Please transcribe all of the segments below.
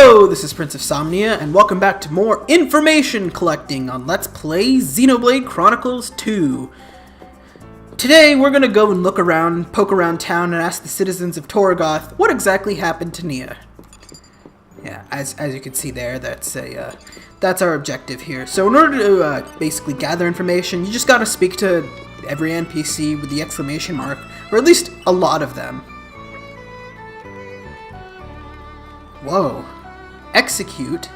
Hello, this is Prince of Somnia, and welcome back to more information collecting on Let's Play Xenoblade Chronicles 2. Today, we're gonna go and look around, poke around town, and ask the citizens of Torgoth what exactly happened to Nia. Yeah, as you can see there, that's our objective here. So in order to basically gather information, you just gotta speak to every NPC with the exclamation mark, or at least a lot of them. Whoa. Execute?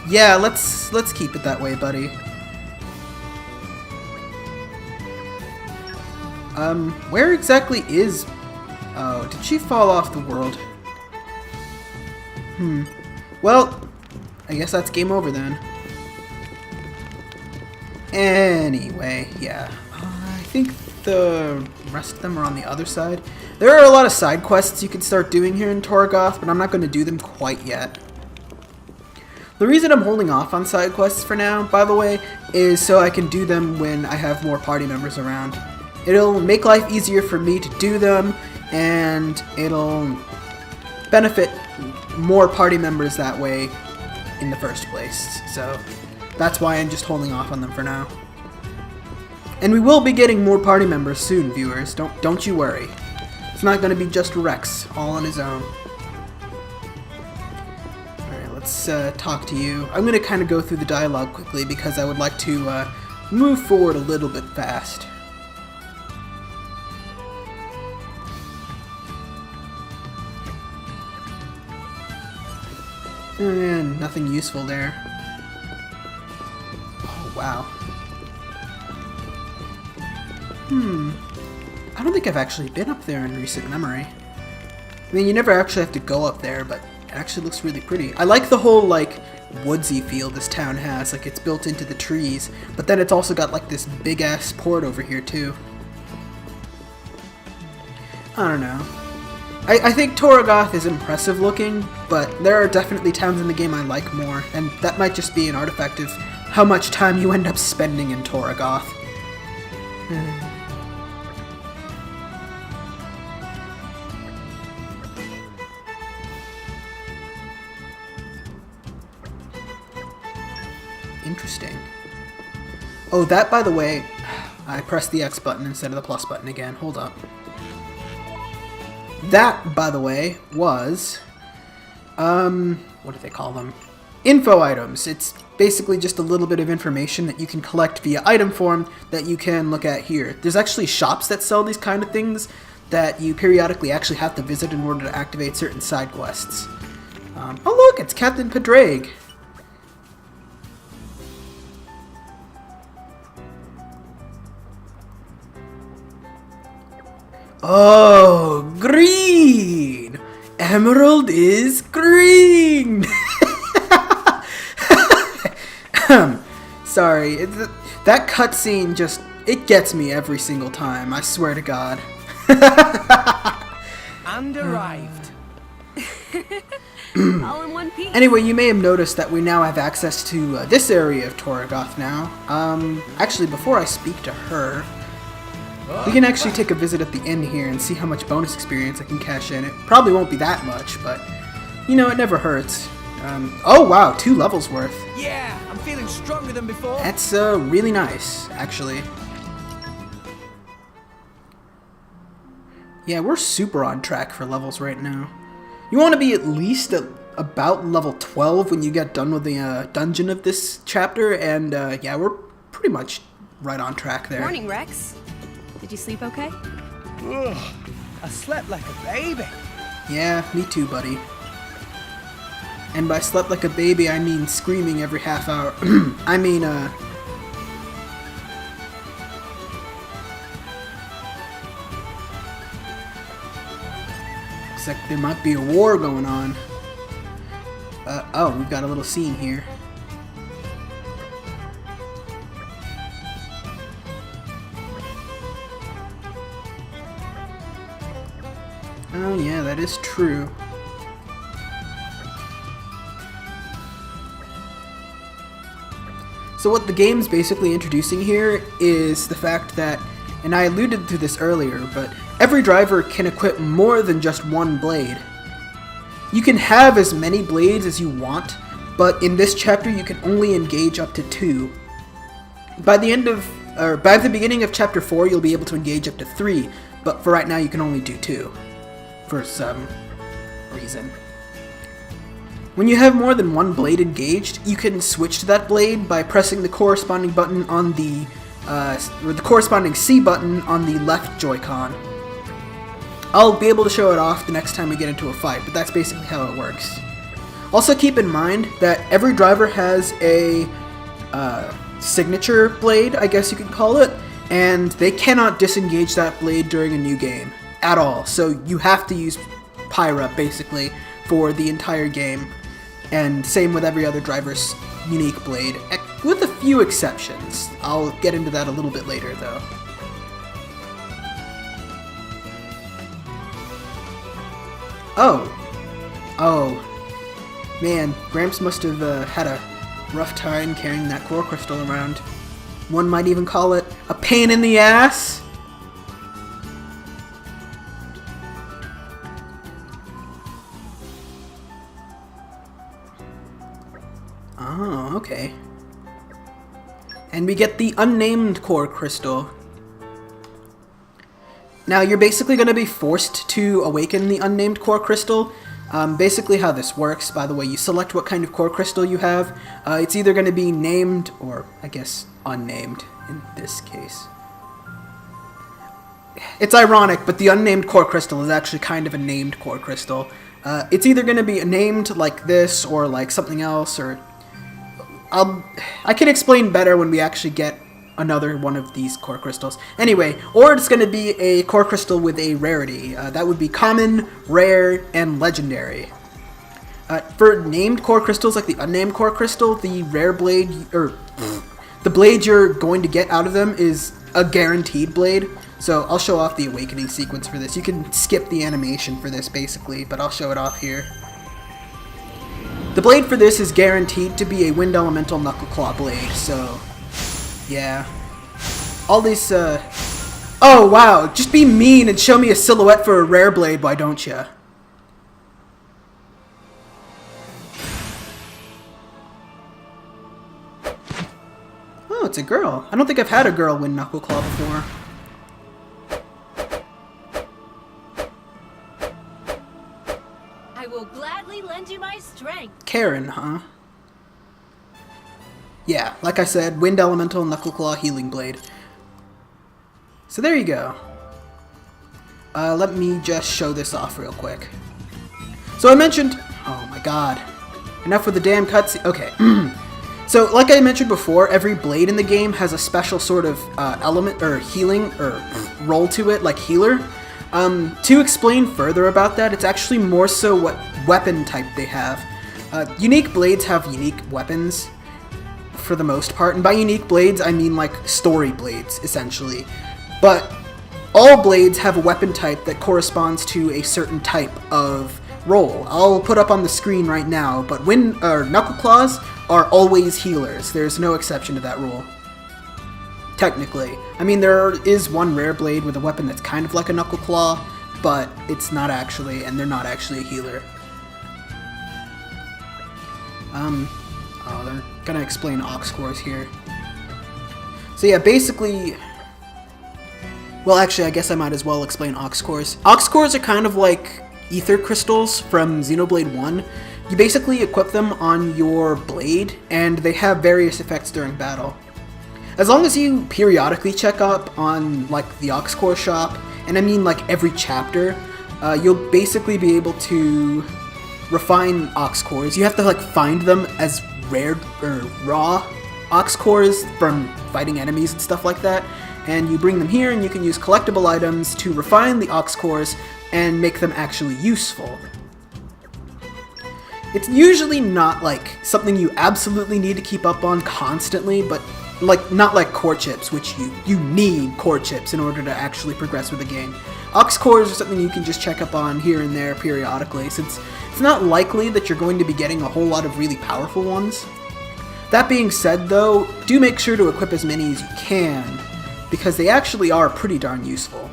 Yeah, let's keep it that way, buddy. Where exactly is... Oh, did she fall off the world? Well, I guess that's game over then. Anyway, yeah. I think the rest of them are on the other side. There are a lot of side quests you can start doing here in Torgoth, but I'm not going to do them quite yet. The reason I'm holding off on side quests for now, by the way, is so I can do them when I have more party members around. It'll make life easier for me to do them, and it'll benefit more party members that way in the first place. So that's why I'm just holding off on them for now. And we will be getting more party members soon, viewers. Don't you worry. It's not going to be just Rex all on his own. Alright, let's talk to you. I'm going to kind of go through the dialogue quickly because I would like to move forward a little bit fast. And nothing useful there. Oh, wow. I don't think I've actually been up there in recent memory. I mean, you never actually have to go up there, but it actually looks really pretty. I like the whole, like, woodsy feel this town has. Like, it's built into the trees, but then it's also got, like, this big-ass port over here, too. I don't know. I think Torgoth is impressive looking, but there are definitely towns in the game I like more, and that might just be an artifact of how much time you end up spending in Torgoth. Interesting. Oh, that, by the way, I pressed the X button instead of the plus button again. Hold up. That, by the way, was, what do they call them? Info items. It's basically just a little bit of information that you can collect via item form that you can look at here. There's actually shops that sell these kind of things that you periodically actually have to visit in order to activate certain side quests. Oh look, it's Captain Padraig. Oh, green! Emerald is green! Sorry, that cutscene just, it gets me every single time, I swear to God. And arrived. All in one piece. Anyway, you may have noticed that we now have access to this area of Torgoth now. Actually, before I speak to her, we can actually take a visit at the inn here and see how much bonus experience I can cash in. It probably won't be that much, but, you know, it never hurts. Oh wow, 2 levels worth. Yeah, I'm feeling stronger than before. That's really nice, actually. Yeah, we're super on track for levels right now. You want to be at least at about level 12 when you get done with the dungeon of this chapter, and yeah, we're pretty much right on track there. Morning, Rex. Did you sleep okay? Ugh, I slept like a baby. Yeah, me too, buddy. And by slept like a baby, I mean screaming every half hour. I mean, looks like there might be a war going on. Oh, we've got a little scene here. Oh yeah, that is true. So what the game's basically introducing here is the fact that And I alluded to this earlier, but every driver can equip more than just one blade. You can have as many blades as you want, but in this chapter you can only engage up to 2. By the beginning of chapter 4 you'll be able to engage up to 3, but for right now you can only do 2. For some reason. When you have more than one blade engaged, you can switch to that blade by pressing the corresponding button on the corresponding C button on the left Joy-Con. I'll be able to show it off the next time we get into a fight, but that's basically how it works. Also keep in mind that every driver has a signature blade, I guess you could call it, and they cannot disengage that blade during a new game at all. So you have to use Pyra basically for the entire game, and same with every other driver's unique blade, with a few exceptions. I'll get into that a little bit later though. Oh, man, Gramps must have had a rough time carrying that core crystal around. One might even call it a pain in the ass. Oh, okay. And we get the Unnamed core crystal. Now, you're basically going to be forced to awaken the Unnamed core crystal. Basically how this works, by the way, you select what kind of core crystal you have. It's either going to be named, or I guess unnamed in this case. It's ironic, but the Unnamed core crystal is actually kind of a named core crystal. It's either going to be named like this, or like something else, or... I can explain better when we actually get another one of these core crystals. Anyway, or it's going to be a core crystal with a rarity. That would be common, rare, and legendary. For named core crystals like the Unnamed core crystal, the rare blade, or the blade you're going to get out of them is a guaranteed blade. So I'll show off the awakening sequence for this. You can skip the animation for this basically, but I'll show it off here. The blade for this is guaranteed to be a Wind Elemental Knuckle Claw blade, so yeah. All these, oh wow, just be mean and show me a silhouette for a rare blade, why don't ya? Oh, it's a girl. I don't think I've had a girl win Knuckle Claw before. I will gladly lend you my strength. Karen, huh? Yeah, like I said, Wind Elemental Knuckle Claw Healing Blade. So there you go. Let me just show this off real quick. So I mentioned... Oh my god. Enough with the damn cutscene. Okay. So, like I mentioned before, every blade in the game has a special sort of element, or healing, or role to it, like healer. To explain further about that, it's actually more so what weapon type they have. Unique blades have unique weapons, for the most part, and by unique blades, I mean like story blades, essentially. But all blades have a weapon type that corresponds to a certain type of role. I'll put up on the screen right now, but Knuckle Claws are always healers. There's no exception to that rule. Technically. I mean, there is one rare blade with a weapon that's kind of like a Knuckle Claw, but it's not actually, and they're not actually a healer. Oh, they're gonna explain Aux cores here. So yeah, basically... Well, actually, I guess I might as well explain Aux cores. Aux cores are kind of like ether crystals from Xenoblade 1. You basically equip them on your blade, and they have various effects during battle. As long as you periodically check up on, like, the Aux core shop, and I mean, like, every chapter, you'll basically be able to refine Aux cores. You have to, like, find them as rare, or raw Aux cores from fighting enemies and stuff like that, and you bring them here, and you can use collectible items to refine the Aux cores and make them actually useful. It's usually not, like, something you absolutely need to keep up on constantly, but like, not like core chips, which you need core chips in order to actually progress with the game. Aux cores are something you can just check up on here and there periodically, since it's not likely that you're going to be getting a whole lot of really powerful ones. That being said, though, do make sure to equip as many as you can. because they actually are pretty darn useful.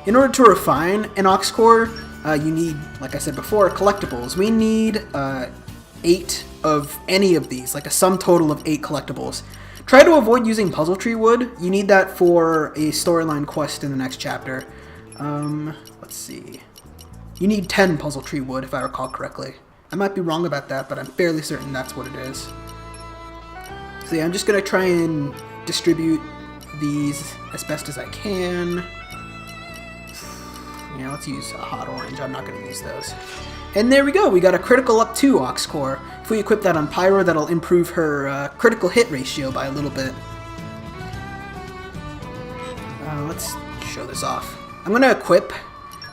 In order to refine an aux core, you need, like I said before, collectibles. We need 8 of any of these, like a sum total of 8 collectibles. Try to avoid using puzzle tree wood. You need that for a storyline quest in the next chapter. Let's see. You need 10 puzzle tree wood, if I recall correctly. I might be wrong about that, but I'm fairly certain that's what it is. So yeah, I'm just going to try and distribute these as best as I can. Yeah, let's use a hot orange. I'm not going to use those. And there we go. We got a critical up 2 aux core. If we equip that on Pyra, that'll improve her critical hit ratio by a little bit. Let's show this off. I'm going to equip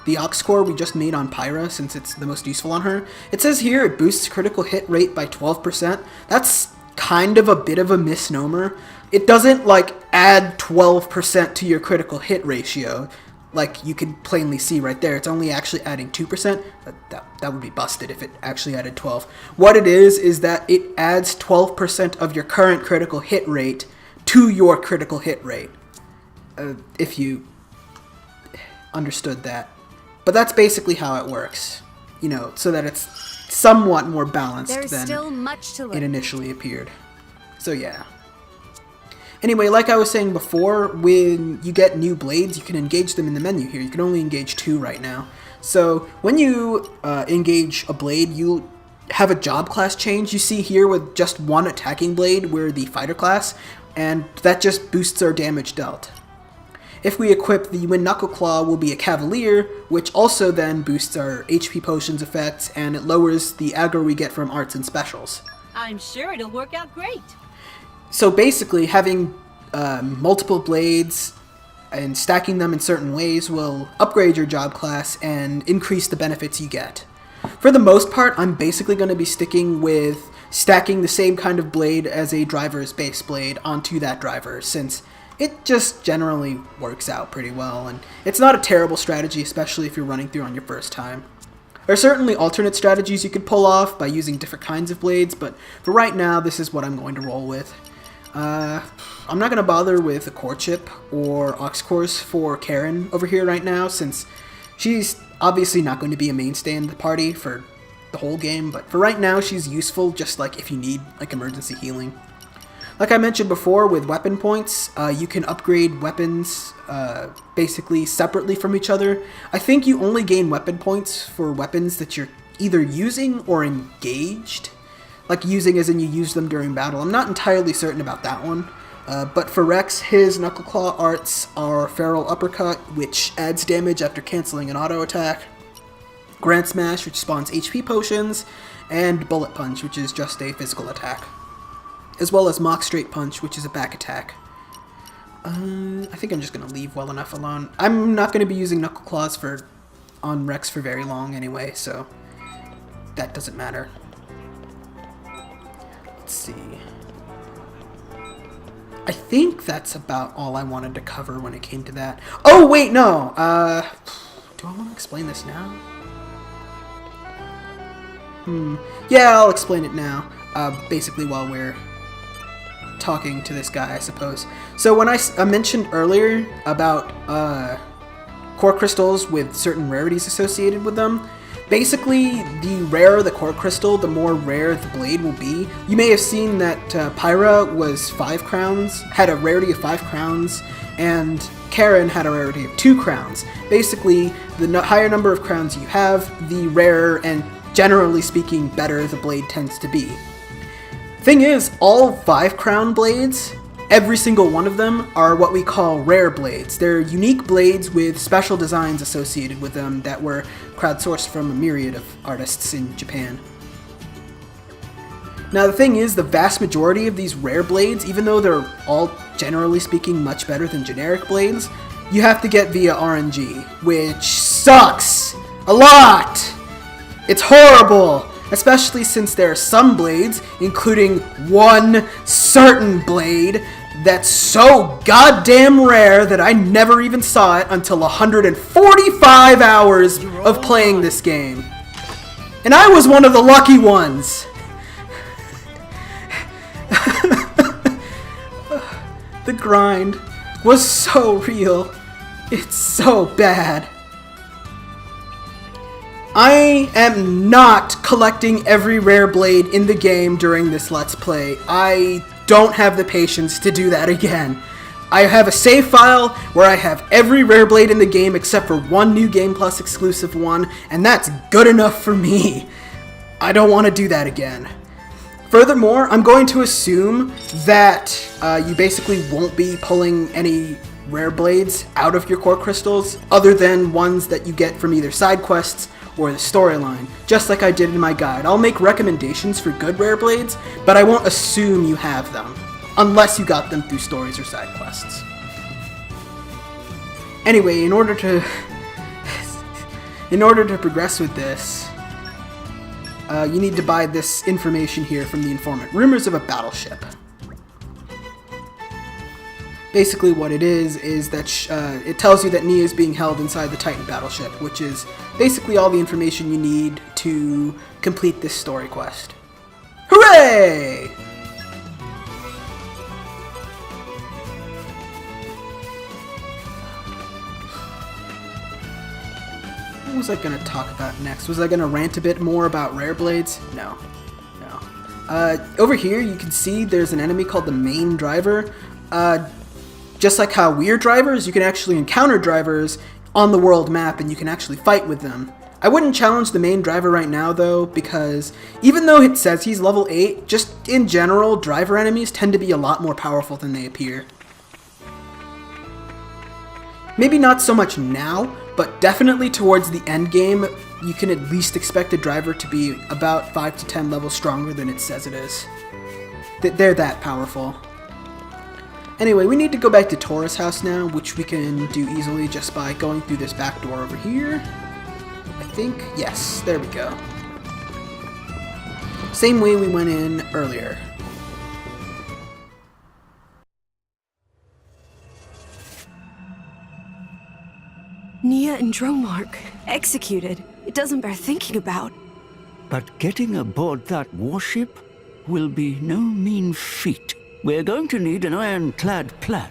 the aux core we just made on Pyra, since it's the most useful on her. It says here it boosts critical hit rate by 12%. That's kind of a bit of a misnomer. It doesn't, like, add 12% to your critical hit ratio. Like you can plainly see right there, it's only actually adding 2%. That would be busted if it actually added 12. What it is that it adds 12% of your current critical hit rate to your critical hit rate. If you understood that. But that's basically how it works. You know, so that it's somewhat more balanced than still much to learn. It initially appeared. So yeah. Anyway, like I was saying before, when you get new blades, you can engage them in the menu here. You can only engage 2 right now. So when you engage a blade, you have a job class change. You see here with just 1 attacking blade, we're the fighter class, and that just boosts our damage dealt. If we equip the Wind Knuckle Claw, we'll be a Cavalier, which also then boosts our HP potions effects, and it lowers the aggro we get from arts and specials. I'm sure it'll work out great. So basically, having multiple blades and stacking them in certain ways will upgrade your job class and increase the benefits you get. For the most part, I'm basically going to be sticking with stacking the same kind of blade as a driver's base blade onto that driver, since it just generally works out pretty well, and it's not a terrible strategy, especially if you're running through on your first time. There are certainly alternate strategies you could pull off by using different kinds of blades, but for right now, this is what I'm going to roll with. I'm not going to bother with a core chip or aux cores for Karen over here right now, since she's obviously not going to be a mainstay in the party for the whole game, but for right now, she's useful just like if you need like emergency healing. Like I mentioned before, with weapon points, you can upgrade weapons basically separately from each other. I think you only gain weapon points for weapons that you're either using or engaged. Like using as in you use them during battle. I'm not entirely certain about that one. But for Rex, his Knuckle Claw arts are Feral Uppercut, which adds damage after canceling an auto attack, Grand Smash, which spawns HP potions, and Bullet Punch, which is just a physical attack, as well as Mock Straight Punch, which is a back attack. I think I'm just going to leave well enough alone. I'm not going to be using Knuckle Claws on Rex for very long anyway, so that doesn't matter. Let's see. I think that's about all I wanted to cover when it came to that. Oh, wait, no! Do I want to explain this now? Yeah, I'll explain it now. Basically while we're talking to this guy, I suppose. So when I mentioned earlier about core crystals with certain rarities associated with them, basically, the rarer the core crystal, the more rare the blade will be. You may have seen that Pyra was 5 crowns, had a rarity of 5 crowns, and Karen had a rarity of 2 crowns. Basically, the higher number of crowns you have, the rarer and, generally speaking, better the blade tends to be. Thing is, all 5 crown blades, every single one of them, are what we call rare blades. They're unique blades with special designs associated with them that were crowdsourced from a myriad of artists in Japan. Now the thing is, the vast majority of these rare blades, even though they're all generally speaking much better than generic blades, you have to get via RNG, which sucks a lot! It's horrible! Especially since there are some blades, including one certain blade, that's so goddamn rare that I never even saw it until 145 hours of playing this game. And I was one of the lucky ones! The grind. was so real. It's so bad. I am not collecting every rare blade in the game during this Let's Play. I don't have the patience to do that again. I have a save file where I have every rare blade in the game except for one New Game Plus exclusive one, and that's good enough for me. I don't want to do that again. Furthermore, I'm going to assume that you basically won't be pulling any rare blades out of your core crystals other than ones that you get from either side quests or the storyline, just like I did in my guide. I'll make recommendations for good rare blades, but I won't assume you have them, unless you got them through stories or side quests. Anyway, in order to progress with this, you need to buy this information here from the informant. Rumors of a battleship. Basically what it is that it tells you that Nia is being held inside the Titan battleship, which is basically all the information you need to complete this story quest. Hooray! What was I going to talk about next? Was I going to rant a bit more about rare blades? No. Over here you can see there's an enemy called the main driver. Just like how we're drivers, you can actually encounter drivers on the world map and you can actually fight with them. I wouldn't challenge the main driver right now though, because even though it says he's level 8, just in general, driver enemies tend to be a lot more powerful than they appear. Maybe not so much now, but definitely towards the end game, you can at least expect a driver to be about 5 to 10 levels stronger than it says it is. They're that powerful. Anyway, we need to go back to Tora's house now, which we can do easily just by going through this back door over here. I think, yes, there we go. Same way we went in earlier. Nia and Dromark, executed. It doesn't bear thinking about. But getting aboard that warship will be no mean feat. We're going to need an ironclad plan.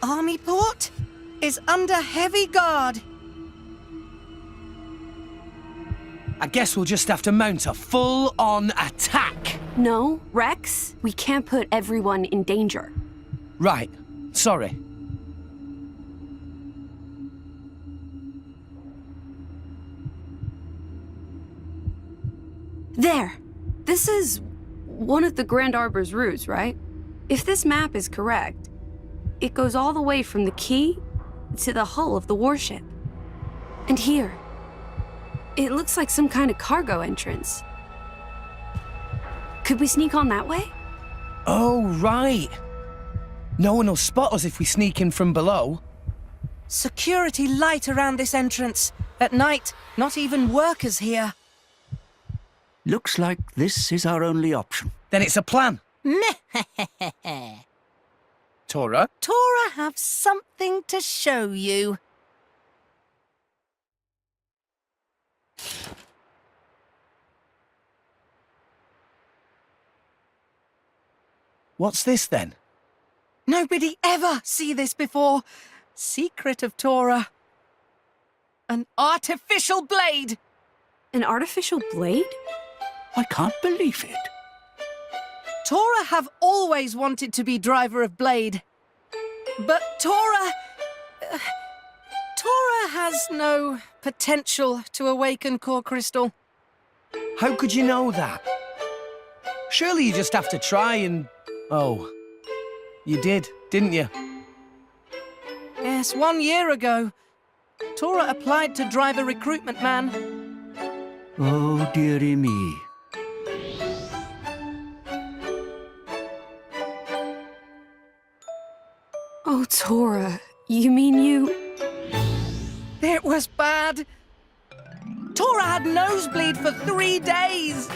Army port is under heavy guard. I guess we'll just have to mount a full-on attack. No, Rex, we can't put everyone in danger. Right, sorry. There! This is one of the Grand Arbor's routes, right? If this map is correct, it goes all the way from the quay to the hull of the warship. And here, it looks like some kind of cargo entrance. Could we sneak on that way? Oh, right. No one will spot us if we sneak in from below. Security light around this entrance. At night, not even workers here. Looks like this is our only option. Then it's a plan. Tora? Tora have something to show you. What's this then? Nobody ever see this before. Secret of Tora. An artificial blade. An artificial blade? I can't believe it. Tora have always wanted to be driver of blade. But Tora has no potential to awaken core crystal. How could you know that? Surely you just have to try and... Oh, you did, didn't you? Yes, 1 year ago. Tora applied to drive a recruitment man. Oh, dearie me. Oh, Tora, you mean you... It was bad. Tora had nosebleed for 3 days.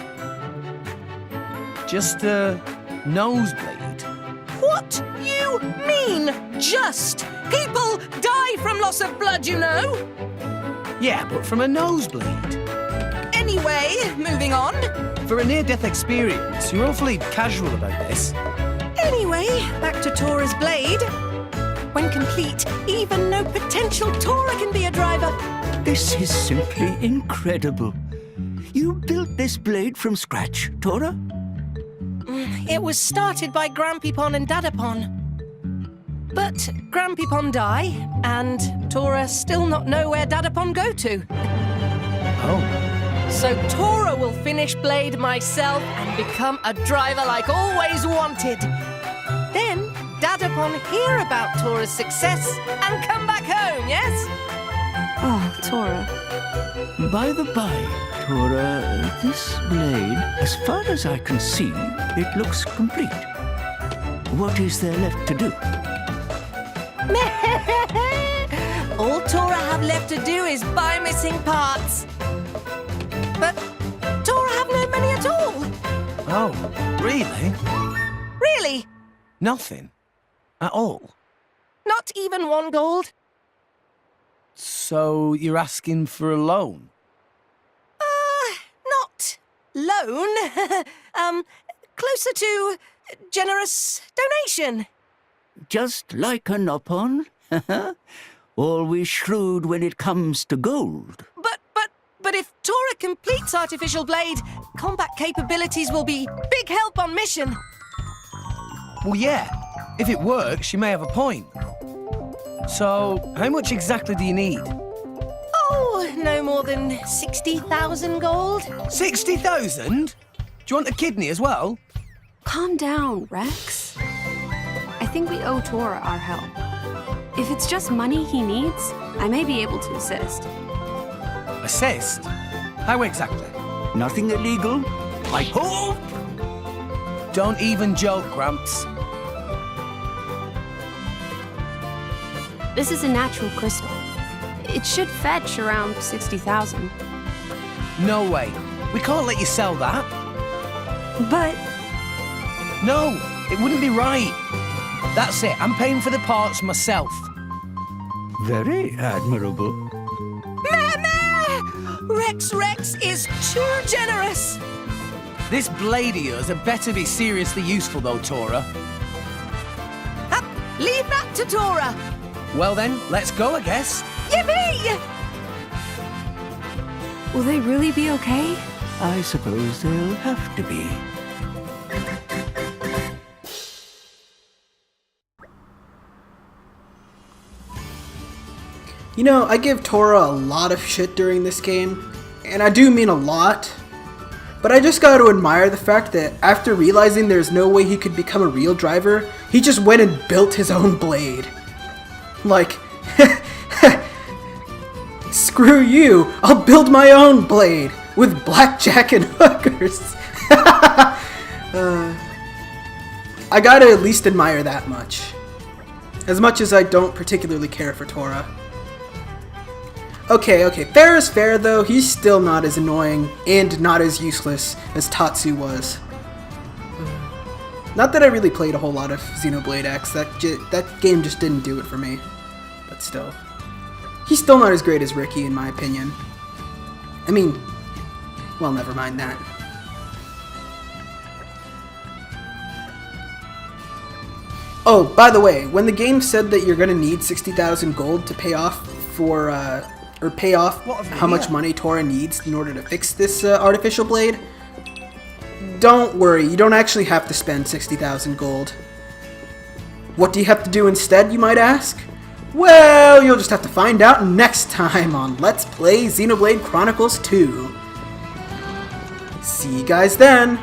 Just a nosebleed? What you mean, just? People die from loss of blood, you know. Yeah, but from a nosebleed. Anyway, moving on. For a near-death experience, you're awfully casual about this. Anyway, back to Tora's blade. when complete, even no potential Tora can be a driver. This is simply incredible. You built this blade from scratch, Tora? It was started by Grampypon and Dadapon. But Grampypon die, and Tora still not know where Dadapon go to. Oh. So Tora will finish Blade myself and become a driver like always wanted. Then Dadapon hear about Tora's success and come back home, yes? Oh, Tora. By the by, Tora, this blade, as far as I can see, it looks complete. What is there left to do? All Tora have left to do is buy missing parts. But Tora have no money at all. Oh, really? Really? Nothing? At all? Not even 1 gold? So you're asking for a loan? Not loan. Closer to generous donation. Just like Nopon? Always shrewd when it comes to gold. But if Tora completes Artificial Blade, combat capabilities will be big help on mission. Well, yeah. If it works, you may have a point. So, how much exactly do you need? Oh, no more than 60,000 gold. 60,000? Do you want a kidney as well? Calm down, Rex. I think we owe Tora our help. If it's just money he needs, I may be able to assist. Assist? How exactly? Nothing illegal, I hope. Don't even joke, Gramps. This is a natural crystal. It should fetch around 60,000. No way. We can't let you sell that. But No, it wouldn't be right. That's it. I'm paying for the parts myself. Very admirable. Rex is too generous. This blade of yours had better be seriously useful, though, Tora. Leave that to Tora. Well then, let's go, I guess. Yippee! will they really be okay? I suppose they'll have to be. You know, I give Tora a lot of shit during this game, and I do mean a lot, but I just gotta admire the fact that after realizing there's no way he could become a real driver, he just went and built his own blade. Like, screw you, I'll build my own blade with blackjack and hookers. I gotta at least admire that much. As much as I don't particularly care for Tora. Okay, fair is fair though, he's still not as annoying and not as useless as Tatsu was. Not that I really played a whole lot of Xenoblade X, that game just didn't do it for me. But still. He's still not as great as Ricky in my opinion. I mean, well, never mind that. Oh, by the way, when the game said that you're gonna need 60,000 gold to pay off for, or pay off how much money Tora needs in order to fix this artificial blade, don't worry, you don't actually have to spend 60,000 gold. What do you have to do instead, you might ask? Well, you'll just have to find out next time on Let's Play Xenoblade Chronicles 2. See you guys then!